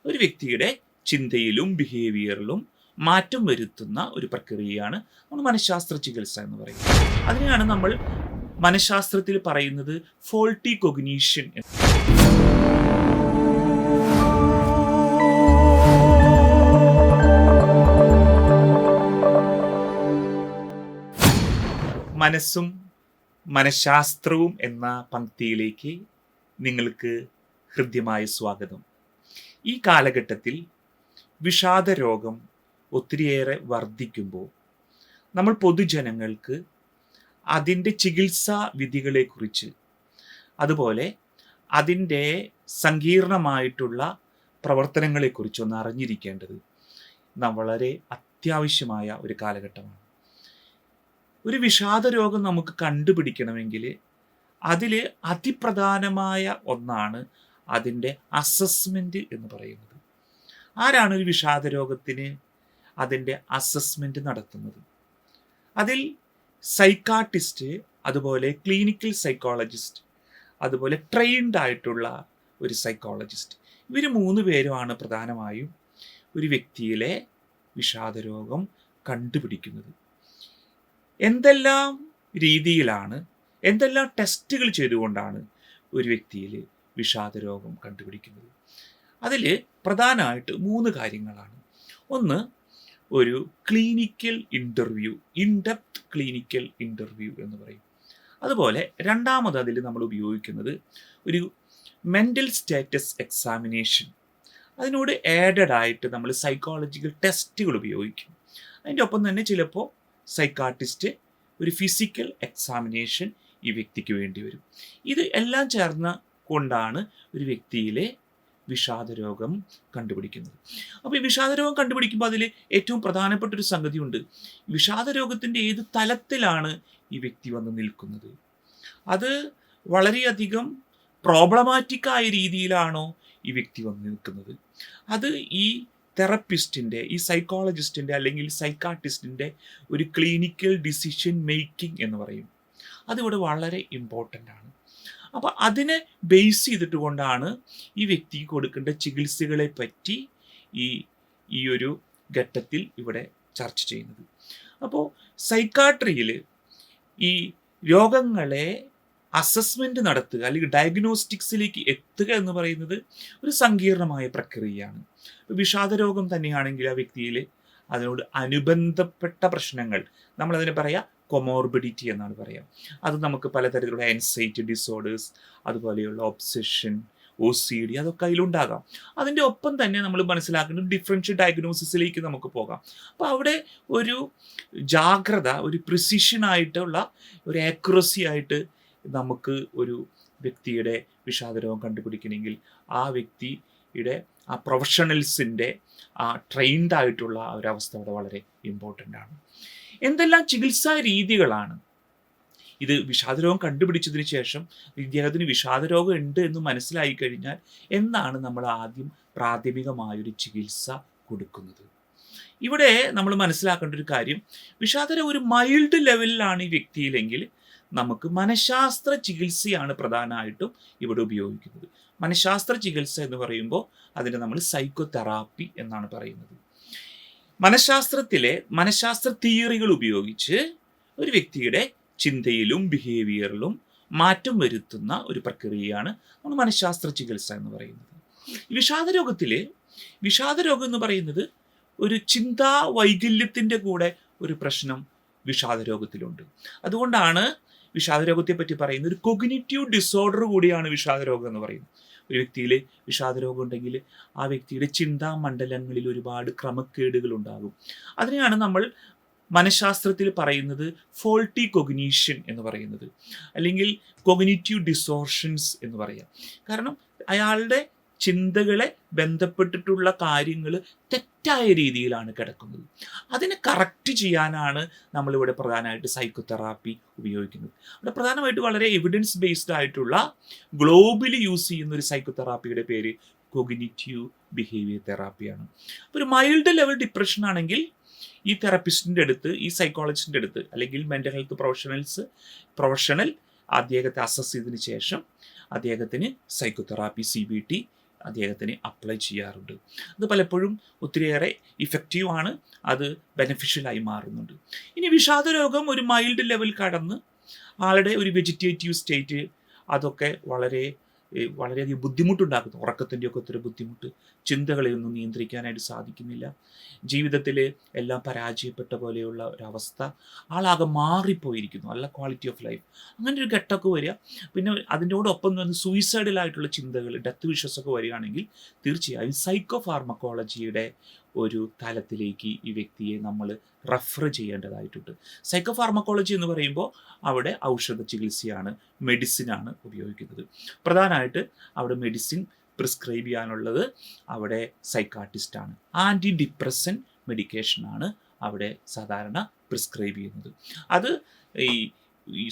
ഒരു വ്യക്തിയുടെ ചിന്തയിലും ബിഹേവിയറിലും മാറ്റം വരുത്തുന്ന ഒരു പ്രക്രിയയാണ് നമ്മൾ മനഃശാസ്ത്ര ചികിത്സ എന്ന് പറയുന്നത്. അതിനെയാണ് നമ്മൾ മനഃശാസ്ത്രത്തിൽ പറയുന്നത് ഫോൾട്ടി കൊഗ്നീഷൻ എന്ന്. മനസ്സും മനഃശാസ്ത്രവും എന്ന പങ്ക്തിയിലേക്ക് നിങ്ങൾക്ക് ഹൃദ്യമായ സ്വാഗതം. ഈ കാലഘട്ടത്തിൽ വിഷാദ രോഗം ഒത്തിരിയേറെ വർദ്ധിക്കുമ്പോൾ നമ്മൾ പൊതുജനങ്ങൾക്ക് അതിൻ്റെ ചികിത്സാ വിധികളെക്കുറിച്ച്, അതുപോലെ അതിൻ്റെ സങ്കീർണമായിട്ടുള്ള പ്രവർത്തനങ്ങളെക്കുറിച്ചൊന്ന് അറിഞ്ഞിരിക്കേണ്ടത് വളരെ അത്യാവശ്യമായ ഒരു കാലഘട്ടമാണ്. ഒരു വിഷാദ രോഗം നമുക്ക് കണ്ടുപിടിക്കണമെങ്കിൽ അതിൽ അതിപ്രധാനമായ ഒന്നാണ് അതിൻ്റെ അസസ്മെൻറ്റ് എന്ന് പറയുന്നത്. ആരാണ് ഒരു വിഷാദ രോഗത്തിന് അതിൻ്റെ അസസ്മെൻറ്റ് നടത്തുന്നത്? അതിൽ സൈക്കാട്രിസ്റ്റ്, അതുപോലെ ക്ലിനിക്കൽ സൈക്കോളജിസ്റ്റ്, അതുപോലെ ട്രെയിൻഡ് ആയിട്ടുള്ള ഒരു സൈക്കോളജിസ്റ്റ്, ഇവർ 3 പേരുമാണ് പ്രധാനമായും ഒരു വ്യക്തിയിലെ വിഷാദ രോഗം കണ്ടുപിടിക്കുന്നത്. എന്തെല്ലാം രീതിയിലാണ്, എന്തെല്ലാം ടെസ്റ്റുകൾ ചെയ്തുകൊണ്ടാണ് ഒരു വ്യക്തിയിൽ വിഷാദ രോഗം കണ്ടുപിടിക്കുന്നത്? അതിൽ പ്രധാനമായിട്ട് 3 കാര്യങ്ങളാണ്. ഒന്ന്, ഒരു clinical interview, in-depth clinical interview എന്ന് പറയും. അതുപോലെ രണ്ടാമത് അതിൽ നമ്മൾ ഉപയോഗിക്കുന്നത് ഒരു മെൻ്റൽ സ്റ്റാറ്റസ് എക്സാമിനേഷൻ. അതിനോട് ആഡഡ് ആയിട്ട് നമ്മൾ സൈക്കോളജിക്കൽ ടെസ്റ്റുകൾ ഉപയോഗിക്കും. അതിൻ്റെ ഒപ്പം തന്നെ ചിലപ്പോൾ സൈക്കാട്രിസ്റ്റ് ഒരു ഫിസിക്കൽ എക്സാമിനേഷൻ ഈ വ്യക്തിക്ക് വേണ്ടി വരും. ഇത് എല്ലാം ചേർന്ന കൊണ്ടാണ് ഒരു വ്യക്തിയിലെ വിഷാദ രോഗം കണ്ടുപിടിക്കുന്നത്. അപ്പോൾ ഈ വിഷാദ രോഗം കണ്ടുപിടിക്കുമ്പോൾ അതിൽ ഏറ്റവും പ്രധാനപ്പെട്ട ഒരു സംഗതിയുണ്ട്. വിഷാദ രോഗത്തിൻ്റെ ഏത് തലത്തിലാണ് ഈ വ്യക്തി വന്ന് നിൽക്കുന്നത്? അത് വളരെയധികം പ്രോബ്ലമാറ്റിക്കായ രീതിയിലാണോ ഈ വ്യക്തി വന്ന് നിൽക്കുന്നത്? അത് ഈ തെറപ്പിസ്റ്റിൻ്റെ, ഈ സൈക്കോളജിസ്റ്റിൻ്റെ അല്ലെങ്കിൽ സൈക്കാട്രിസ്റ്റിൻ്റെ ഒരു ക്ലിനിക്കൽ ഡിസിഷൻ മേക്കിംഗ് എന്ന് പറയും. അതിവിടെ വളരെ ഇമ്പോർട്ടൻ്റ് ആണ്. അപ്പോൾ അതിനെ ബേസ് ചെയ്തിട്ട് കൊണ്ടാണ് ഈ വ്യക്തിക്ക് കൊടുക്കേണ്ട ചികിത്സകളെ പറ്റി ഈ ഒരു ഘട്ടത്തിൽ ഇവിടെ ചർച്ച ചെയ്യുന്നത്. അപ്പോൾ സൈക്കാട്രിയിൽ ഈ രോഗങ്ങളെ അസസ്മെൻറ്റ് നടത്തുക അല്ലെങ്കിൽ ഡയഗ്നോസ്റ്റിക്സിലേക്ക് എത്തുക എന്ന് പറയുന്നത് ഒരു സങ്കീർണമായ പ്രക്രിയയാണ്. വിഷാദ രോഗം തന്നെയാണെങ്കിൽ ആ വ്യക്തിയിൽ അതിനോട് അനുബന്ധപ്പെട്ട പ്രശ്നങ്ങൾ, നമ്മളതിനെ പറയാം കൊമോർബിഡിറ്റി എന്നാണ് പറയാം. അത് നമുക്ക് പലതരത്തിലുള്ള ആൻസൈറ്റി ഡിസോർഡേഴ്സ്, അതുപോലെയുള്ള ഒബ്സെഷൻ, OCD, അതൊക്കെ അതിലുണ്ടാകാം. അതിൻ്റെ ഒപ്പം തന്നെ നമ്മൾ മനസ്സിലാക്കേണ്ടത് ഡിഫറൻഷ്യൽ ഡയഗ്നോസിസിലേക്ക് നമുക്ക് പോകാം. അപ്പോൾ അവിടെ ഒരു ജാഗ്രത, ഒരു പ്രിസിഷനായിട്ടുള്ള ഒരു ആക്യുറസി ആയിട്ട് നമുക്ക് ഒരു വ്യക്തിയുടെ വിഷാദരോഗം കണ്ടുപിടിക്കണമെങ്കിൽ ആ വ്യക്തിയുടെ ആ പ്രൊഫഷണൽസിൻ്റെ ആ ട്രെയിൻഡ് ആയിട്ടുള്ള ഒരവസ്ഥ അവിടെ വളരെ ഇമ്പോർട്ടൻ്റ് ആണ്. എന്തെല്ലാം ചികിത്സാ രീതികളാണ്? ഇത് വിഷാദരോഗം കണ്ടുപിടിച്ചതിന് ശേഷം ഇദ്ദേഹത്തിന് വിഷാദരോഗം ഉണ്ട് എന്ന് മനസ്സിലായി കഴിഞ്ഞാൽ എന്നാണ് നമ്മൾ ആദ്യം പ്രാഥമികമായൊരു ചികിത്സ കൊടുക്കുന്നത്. ഇവിടെ നമ്മൾ മനസ്സിലാക്കേണ്ട ഒരു കാര്യം, വിഷാദരോഗം ഒരു മൈൽഡ് ലെവലിലാണ് ഈ വ്യക്തിയിലെങ്കിൽ നമുക്ക് മനഃശാസ്ത്ര ചികിത്സയാണ് പ്രധാനമായിട്ടും ഇവിടെ ഉപയോഗിക്കുന്നത്. മനഃശാസ്ത്ര ചികിത്സ എന്ന് പറയുമ്പോൾ അതിനെ നമ്മൾ സൈക്കോതെറാപ്പി എന്നാണ് പറയുന്നത്. മനഃശാസ്ത്ര തിയറികൾ ഉപയോഗിച്ച് ഒരു വ്യക്തിയുടെ ചിന്തയിലും ബിഹേവിയറിലും മാറ്റം വരുത്തുന്ന ഒരു പ്രക്രിയയാണ് നമ്മൾ മനഃശാസ്ത്ര ചികിത്സ എന്ന് പറയുന്നത്. വിഷാദരോഗം എന്ന് പറയുന്നത് ഒരു ചിന്താ വൈകല്യത്തിൻ്റെ കൂടെ ഒരു പ്രശ്നം വിഷാദരോഗത്തിലുണ്ട്. അതുകൊണ്ടാണ് വിഷാദരോഗത്തെ പറ്റി പറയുന്നത് ഒരു കൊഗ്നിറ്റീവ് ഡിസോർഡർ കൂടിയാണ് വിഷാദരോഗം എന്ന് പറയുന്നത്. ഒരു വ്യക്തിയിൽ വിഷാദരോഗം ഉണ്ടെങ്കിൽ ആ വ്യക്തിയുടെ ചിന്താ മണ്ഡലങ്ങളിൽ ഒരുപാട് ക്രമക്കേടുകൾ ഉണ്ടാകും. അതിനെയാണ് നമ്മൾ മനഃശാസ്ത്രത്തിൽ പറയുന്നത് ഫോൾട്ടി കൊഗ്നീഷൻ എന്ന് പറയുന്നത്, അല്ലെങ്കിൽ കൊഗ്നിറ്റീവ് ഡിസോർഷൻസ് എന്ന് പറയാം. കാരണം അയാളുടെ ചിന്തകളെ ബന്ധപ്പെട്ടിട്ടുള്ള കാര്യങ്ങൾ തെറ്റായ രീതിയിലാണ് കിടക്കുന്നത്. അതിനെ കറക്റ്റ് ചെയ്യാനാണ് നമ്മളിവിടെ പ്രധാനമായിട്ട് സൈക്കോതെറാപ്പി ഉപയോഗിക്കുന്നത്. അവിടെ പ്രധാനമായിട്ട് വളരെ എവിഡൻസ് ബേസ്ഡ് ആയിട്ടുള്ള ഗ്ലോബലി യൂസ് ചെയ്യുന്ന ഒരു സൈക്കോതെറാപ്പിയുടെ പേര് കൊഗ്നിറ്റീവ് ബിഹേവിയർ തെറാപ്പിയാണ്. അപ്പോൾ ഒരു മൈൽഡ് ലെവൽ ഡിപ്രഷൻ ആണെങ്കിൽ ഈ തെറപ്പിസ്റ്റിൻ്റെ അടുത്ത്, ഈ സൈക്കോളജിസ്റ്റിൻ്റെ അടുത്ത്, അല്ലെങ്കിൽ മെൻ്റൽ ഹെൽത്ത് പ്രൊഫഷണൽ അദ്ദേഹത്തെ അസസ് ചെയ്തതിന് ശേഷം അദ്ദേഹത്തിന് സൈക്കോതെറാപ്പി, CBT അദ്ദേഹത്തിന് അപ്ലൈ ചെയ്യാറുണ്ട്. അത് പലപ്പോഴും ഒത്തിരിയേറെ ഇഫക്റ്റീവാണ്, അത് ബെനഫിഷ്യലായി മാറുന്നുണ്ട്. ഇനി വിഷാദ രോഗം ഒരു മൈൽഡ് ലെവൽ കടന്ന് ആളുടെ ഒരു വെജിറ്റേറ്റീവ് സ്റ്റേറ്റ് അതൊക്കെ വളരെയധികം ബുദ്ധിമുട്ടുണ്ടാക്കുന്നു. ഉറക്കത്തിൻ്റെയൊക്കെ ഒത്തിരി ബുദ്ധിമുട്ട്, ചിന്തകളെ ഒന്നും നിയന്ത്രിക്കാനായിട്ട് സാധിക്കുന്നില്ല, ജീവിതത്തിൽ എല്ലാം പരാജയപ്പെട്ട പോലെയുള്ള ഒരവസ്ഥ, ആളാകെ മാറിപ്പോയിരിക്കുന്നു, നല്ല ക്വാളിറ്റി ഓഫ് ലൈഫ്, അങ്ങനെ ഒരു ഘട്ടമൊക്കെ വരിക. പിന്നെ അതിൻ്റോടൊപ്പം വന്ന് സൂയിസൈഡലായിട്ടുള്ള ചിന്തകൾ, ഡെത്ത് വിഷസൊക്കെ വരികയാണെങ്കിൽ തീർച്ചയായും സൈക്കോ ഫാർമക്കോളജിയുടെ ഒരു തലത്തിലേക്ക് ഈ വ്യക്തിയെ നമ്മൾ റെഫർ ചെയ്യേണ്ടതായിട്ടുണ്ട്. സൈക്കോ ഫാർമക്കോളജി എന്ന് പറയുമ്പോൾ അവിടെ ഔഷധ ചികിത്സയാണ്, മെഡിസിനാണ് ഉപയോഗിക്കുന്നത്. പ്രധാനമായിട്ട് അവിടെ മെഡിസിൻ പ്രിസ്ക്രൈബ് ചെയ്യാനുള്ളത് അവിടെ സൈക്കാട്രിസ്റ്റാണ്. ആൻറ്റി ഡിപ്രസൻ മെഡിക്കേഷനാണ് അവിടെ സാധാരണ പ്രിസ്ക്രൈബ് ചെയ്യുന്നത്. അത് ഈ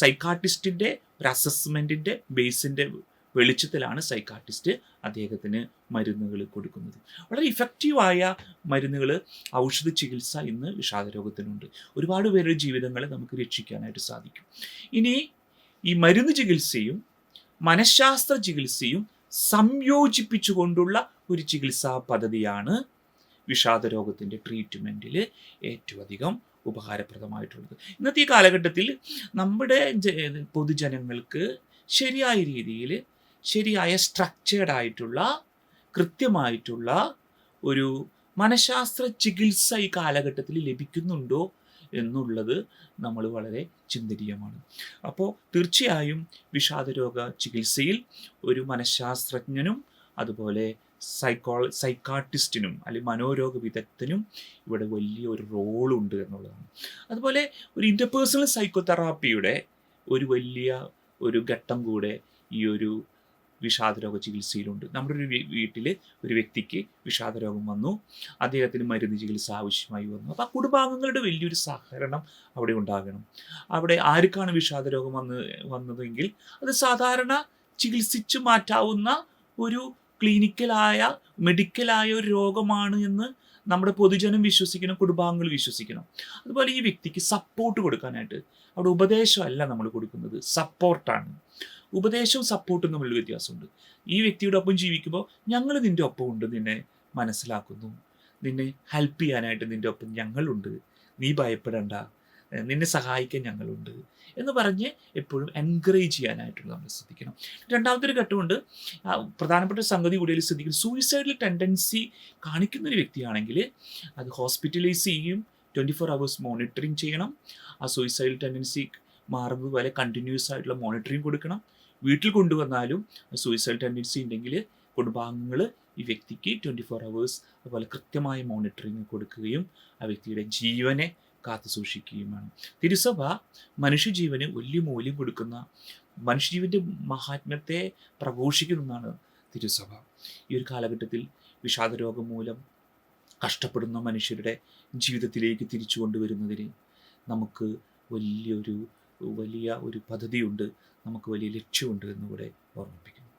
സൈക്കാട്രിസ്റ്റിൻ്റെ ഒരു അസസ്മെൻറ്റിൻ്റെ ബേസിൻ്റെ വെളിച്ചത്തിലാണ് സൈക്കാട്രിസ്റ്റ് അദ്ദേഹത്തിന് മരുന്നുകൾ കൊടുക്കുന്നത്. വളരെ ഇഫക്റ്റീവായ മരുന്നുകൾ, ഔഷധ ചികിത്സ ഇന്ന് വിഷാദരോഗത്തിനുണ്ട്. ഒരുപാട് പേരുടെ ജീവിതങ്ങളെ നമുക്ക് രക്ഷിക്കാനായിട്ട് സാധിക്കും. ഇനി ഈ മരുന്ന് ചികിത്സയും മനഃശാസ്ത്ര ചികിത്സയും സംയോജിപ്പിച്ചുകൊണ്ടുള്ള ഒരു ചികിത്സാ പദ്ധതിയാണ് വിഷാദരോഗത്തിൻ്റെ ട്രീറ്റ്മെൻറ്റിൽ ഏറ്റവും അധികം ഉപകാരപ്രദമായിട്ടുള്ളത്. ഇന്നത്തെ ഈ കാലഘട്ടത്തിൽ നമ്മുടെ പൊതുജനങ്ങൾക്ക് ശരിയായ രീതിയിൽ, ശരിയായ സ്ട്രക്ചേർഡ് ആയിട്ടുള്ള, കൃത്യമായിട്ടുള്ള ഒരു മനഃശാസ്ത്ര ചികിത്സ ഈ കാലഘട്ടത്തിൽ ലഭിക്കുന്നുണ്ടോ എന്നുള്ളത് നമ്മൾ വളരെ ചിന്തനീയമാണ്. അപ്പോൾ തീർച്ചയായും വിഷാദരോഗ ചികിത്സയിൽ ഒരു മനഃശാസ്ത്രജ്ഞനും അതുപോലെ സൈക്കാട്രിസ്റ്റിനും അല്ലെങ്കിൽ മനോരോഗ വിദഗ്ധനും ഇവിടെ വലിയൊരു റോളുണ്ട് എന്നുള്ളതാണ്. അതുപോലെ ഒരു ഇൻ്റർപേഴ്സണൽ സൈക്കോതെറാപ്പിയുടെ ഒരു ഘട്ടം കൂടെ ഈ ഒരു വിഷാദരോഗ ചികിത്സയിലുണ്ട്. നമ്മുടെ ഒരു വീട്ടിൽ ഒരു വ്യക്തിക്ക് വിഷാദരോഗം വന്നു, അദ്ദേഹത്തിന് മരുന്ന് ചികിത്സ ആവശ്യമായി വന്നു. അപ്പോൾ ആ കുടുംബാംഗങ്ങളുടെ വലിയൊരു സഹകരണം അവിടെ ഉണ്ടാകണം. അവിടെ ആർക്കാണ് വിഷാദരോഗം വന്നതെങ്കിൽ അത് സാധാരണ ചികിത്സിച്ച് മാറ്റാവുന്ന ഒരു ക്ലിനിക്കലായ, മെഡിക്കലായ ഒരു രോഗമാണ് എന്ന് നമ്മുടെ പൊതുജനം വിശ്വസിക്കണം, കുടുംബാംഗങ്ങൾ വിശ്വസിക്കണം. അതുപോലെ ഈ വ്യക്തിക്ക് സപ്പോർട്ട് കൊടുക്കാനായിട്ട് അവിടെ ഉപദേശമല്ല നമ്മൾ കൊടുക്കുന്നത്, സപ്പോർട്ടാണ്. ഉപദേശവും സപ്പോർട്ടും തമ്മിൽ വ്യത്യാസമുണ്ട്. ഈ വ്യക്തിയുടെ ഒപ്പം ജീവിക്കുമ്പോൾ ഞങ്ങൾ നിൻ്റെ ഒപ്പമുണ്ട്, നിന്നെ മനസ്സിലാക്കുന്നു, നിന്നെ ഹെൽപ്പ് ചെയ്യാനായിട്ട് നിൻ്റെ ഒപ്പം ഞങ്ങളുണ്ട്, നീ ഭയപ്പെടേണ്ട, നിന്നെ സഹായിക്കാൻ ഞങ്ങളുണ്ട് എന്ന് പറഞ്ഞ് എപ്പോഴും എൻകറേജ് ചെയ്യാനായിട്ടുള്ള നമ്മൾ ശ്രദ്ധിക്കണം. രണ്ടാമത്തെ ഒരു ഘട്ടമുണ്ട്, പ്രധാനപ്പെട്ട സംഗതി കൂടിയിൽ ശ്രദ്ധിക്കണം. സൂയിസൈഡൽ ടെൻഡൻസി കാണിക്കുന്നൊരു വ്യക്തിയാണെങ്കിൽ അത് ഹോസ്പിറ്റലൈസ് ചെയ്യും, 24 hours മോണിറ്ററിങ് ചെയ്യണം. ആ സൂയിസൈഡൽ ടെൻഡൻസി മാറുന്നത് പോലെ കണ്ടിന്യൂസ് ആയിട്ടുള്ള മോണിറ്ററിങ് കൊടുക്കണം. വീട്ടിൽ കൊണ്ടുവന്നാലും സൂയിസൈഡൽ ടെൻഡൻസി ഉണ്ടെങ്കിൽ കുടുംബാംഗങ്ങൾ ഈ വ്യക്തിക്ക് 24 hours അതുപോലെ കൃത്യമായ മോണിറ്ററിങ് കൊടുക്കുകയും ആ വ്യക്തിയുടെ ജീവനെ കാത്തു സൂക്ഷിക്കുകയും വേണം. തിരുസഭ മനുഷ്യജീവന് വലിയ മൂല്യം കൊടുക്കുന്ന, മനുഷ്യജീവൻ്റെ മഹാത്മ്യത്തെ പ്രഘോഷിക്കുന്നതാണ് തിരുസഭ. ഈ ഒരു കാലഘട്ടത്തിൽ വിഷാദരോഗം മൂലം കഷ്ടപ്പെടുന്ന മനുഷ്യരുടെ ജീവിതത്തിലേക്ക് തിരിച്ചു കൊണ്ടുവരുന്നതിന് നമുക്ക് വലിയ ഒരു പദ്ധതിയുണ്ട്, നമുക്ക് വലിയ ലക്ഷ്യമുണ്ട് എന്നുകൂടെ ഓർമ്മിപ്പിക്കുന്നു.